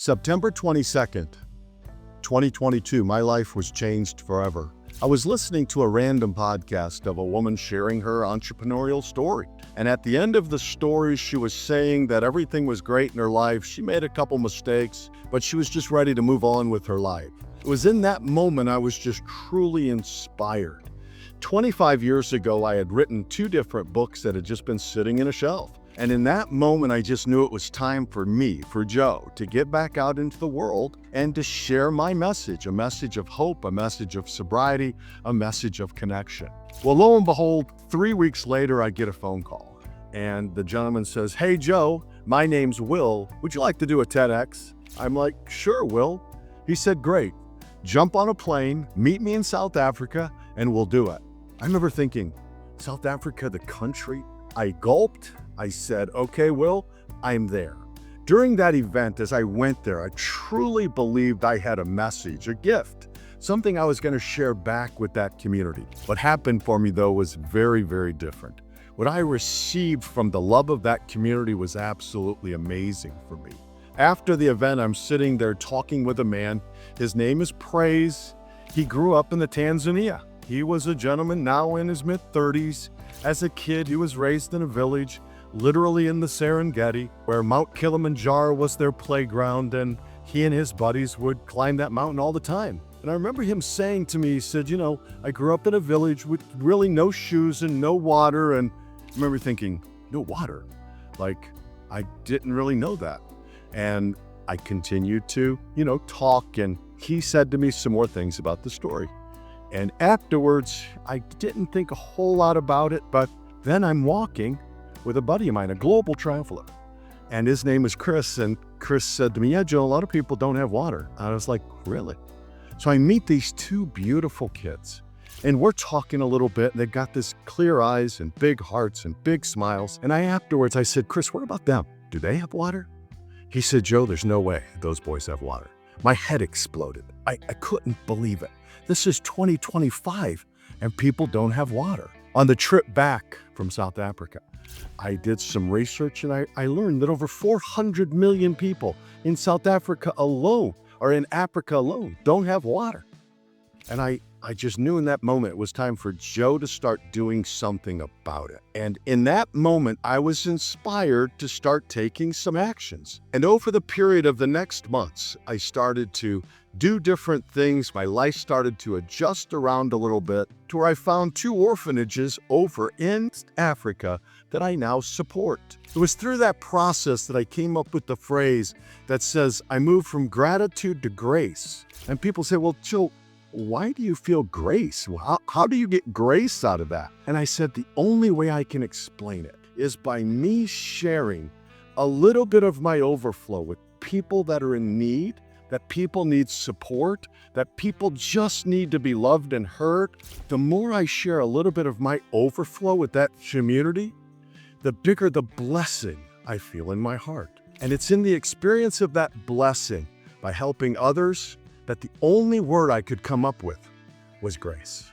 September 22nd, 2022, my life was changed forever. I was listening to a random podcast of a woman sharing her entrepreneurial story. And at the end of the story, she was saying that everything was great in her life. She made a couple mistakes, but she was just ready to move on with her life. It was in that moment I was just truly inspired. 25 years ago, I had written 2 different books that had just been sitting in a shelf. And in that moment, I just knew it was time for me, for Joe, to get back out into the world and to share my message, a message of hope, a message of sobriety, a message of connection. Well, lo and behold, 3 weeks later, I get a phone call. And the gentleman says, "Hey, Joe, my name's Will. Would you like to do a TEDx?" I'm like, "Sure, Will." He said, "Great. Jump on a plane, meet me in South Africa, and we'll do it." I remember thinking, South Africa, the country? I gulped. I said, "Okay, Will, I'm there." During that event, as I went there, I truly believed I had a message, a gift, something I was going to share back with that community. What happened for me, though, was very, very different. What I received from the love of that community was absolutely amazing for me. After the event, I'm sitting there talking with a man. His name is Praise. He grew up in the Tanzania. He was a gentleman now in his mid-30s. As a kid, he was raised in a village, literally in the Serengeti, where Mount Kilimanjaro was their playground, and he and his buddies would climb that mountain all the time. And I remember him saying to me, he said, "I grew up in a village with really no shoes and no water." And I remember thinking, no water? Like, I didn't really know that. And I continued to, talk, and he said to me some more things about the story. And afterwards, I didn't think a whole lot about it, but then I'm walking with a buddy of mine, a global traveler. And his name is Chris. And Chris said to me, "Yeah, Joe, a lot of people don't have water." I was like, "Really?" So I meet these 2 beautiful kids. And we're talking a little bit. And they've got this clear eyes and big hearts and big smiles. And afterwards, I said, "Chris, what about them? Do they have water?" He said, "Joe, there's no way those boys have water." My head exploded. I couldn't believe it. This is 2025 and people don't have water. On the trip back from South Africa, I did some research and I learned that over 400 million people in South Africa alone, or in Africa alone, don't have water. And I just knew in that moment it was time for Joe to start doing something about it. And in that moment, I was inspired to start taking some actions. And over the period of the next months, I started to do different things. My life started to adjust around a little bit to where I found 2 orphanages over in Africa that I now support. It was through that process that I came up with the phrase that says, I moved from gratitude to grace. And people say, "Well, Joe, why do you feel grace? How do you get grace out of that?" And I said, the only way I can explain it is by me sharing a little bit of my overflow with people that are in need, that people need support, that people just need to be loved and heard. The more I share a little bit of my overflow with that community, the bigger the blessing I feel in my heart. And it's in the experience of that blessing by helping others that the only word I could come up with was grace.